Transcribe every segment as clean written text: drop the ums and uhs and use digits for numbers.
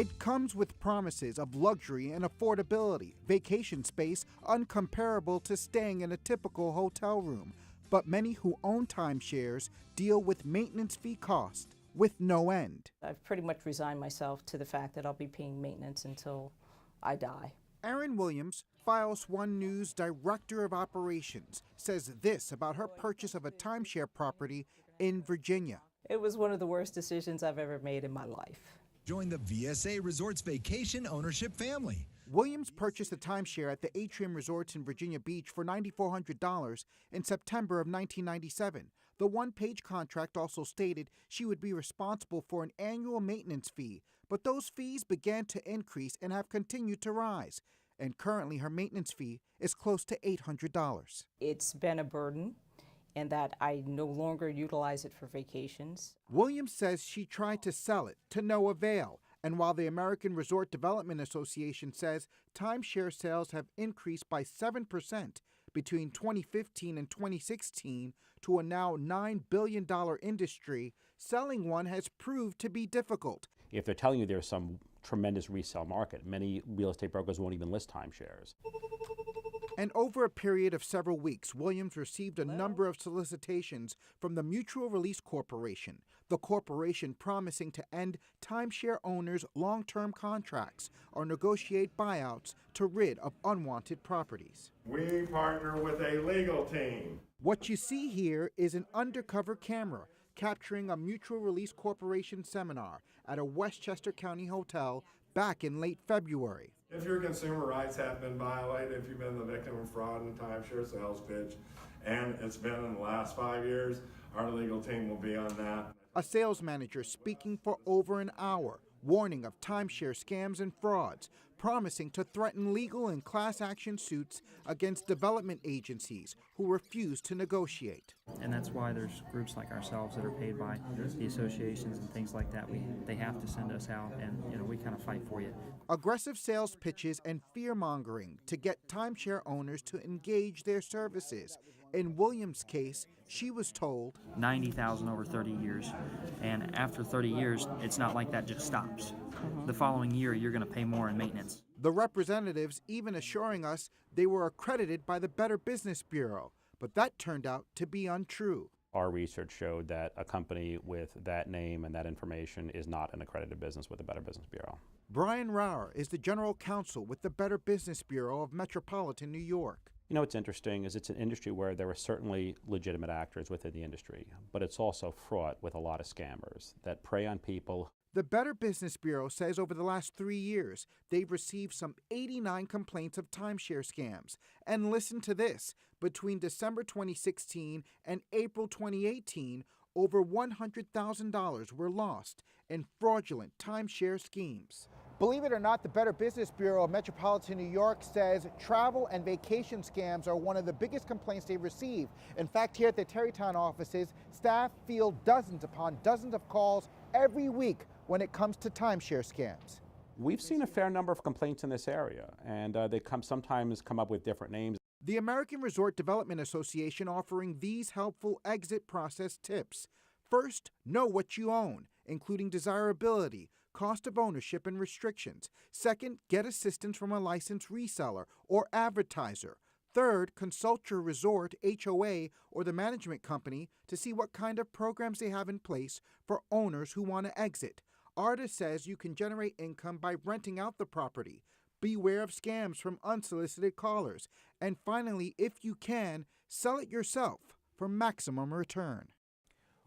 It comes with promises of luxury and affordability, vacation space uncomparable to staying in a typical hotel room. But many who own timeshares deal with maintenance fee cost with no end. I've pretty much resigned myself to the fact that I'll be paying maintenance until I die. Erin Williams, Fios One News Director of Operations, says this about her purchase of a timeshare property in Virginia. It was one of the worst decisions I've ever made in my life. Join the VSA Resorts Vacation Ownership family. Williams purchased a timeshare at the Atrium Resorts in Virginia Beach for $9,400 in September of 1997. The one-page contract also stated she would be responsible for an annual maintenance fee, but those fees began to increase and have continued to rise. And currently her maintenance fee is close to $800. It's been a burden, and that I no longer utilize it for vacations. Williams says she tried to sell it to no avail. And while the American Resort Development Association says timeshare sales have increased by 7% between 2015 and 2016 to a now $9 billion industry, selling one has proved to be difficult. If they're telling you there's some tremendous resale market, many real estate brokers won't even list timeshares. And over a period of several weeks, Williams received a number of solicitations from the Mutual Release Corporation, the corporation promising to end timeshare owners' long-term contracts or negotiate buyouts to rid of unwanted properties. We partner with a legal team. What you see here is an undercover camera capturing a Mutual Release Corporation seminar at a Westchester County hotel back in late February. If your consumer rights have been violated, if you've been the victim of fraud and timeshare sales pitch, and it's been in the last 5 years, our legal team will be on that. A sales manager speaking for over an hour, warning of timeshare scams and frauds, promising to threaten legal and class action suits against development agencies who refuse to negotiate. And that's why there's groups like ourselves that are paid by the associations and things like that. They have to send us out, and we kind of fight for you. Aggressive sales pitches and fear-mongering to get timeshare owners to engage their services. In Williams' case, she was told $90,000 over 30 years, and after 30 years, it's not like that just stops. The following year, you're going to pay more in maintenance. The representatives even assuring us they were accredited by the Better Business Bureau, but that turned out to be untrue. Our research showed that a company with that name and that information is not an accredited business with the Better Business Bureau. Brian Rauer is the general counsel with the Better Business Bureau of Metropolitan New York. You know what's interesting is it's an industry where there are certainly legitimate actors within the industry, but it's also fraught with a lot of scammers that prey on people. The Better Business Bureau says over the last 3 years, they've received some 89 complaints of timeshare scams. And listen to this, between December 2016 and April 2018, over $100,000 were lost in fraudulent timeshare schemes. Believe it or not, the Better Business Bureau of Metropolitan New York says travel and vacation scams are one of the biggest complaints they receive. In fact, here at the Tarrytown offices, staff field dozens upon dozens of calls every week when it comes to timeshare scams. We've seen a fair number of complaints in this area, and they sometimes come up with different names. The American Resort Development Association offering these helpful exit process tips. First, know what you own, including desirability, cost of ownership, and restrictions. Second, get assistance from a licensed reseller or advertiser. Third, consult your resort, HOA, or the management company to see what kind of programs they have in place for owners who want to exit. ARDA says you can generate income by renting out the property. Beware of scams from unsolicited callers. And finally, if you can, sell it yourself for maximum return.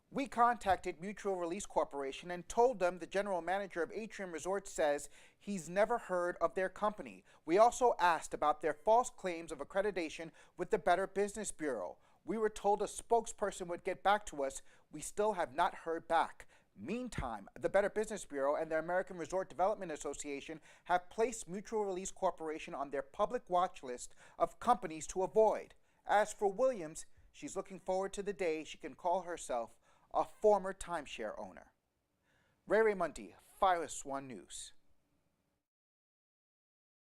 We contacted Mutual Release Corporation and told them the general manager of Atrium Resorts says he's never heard of their company. We also asked about their false claims of accreditation with the Better Business Bureau. We were told a spokesperson would get back to us. We still have not heard back. Meantime, the Better Business Bureau and the American Resort Development Association have placed Mutual Release Corporation on their public watch list of companies to avoid. As for Williams, she's looking forward to the day she can call herself a former timeshare owner. Raimundi, Fios One News.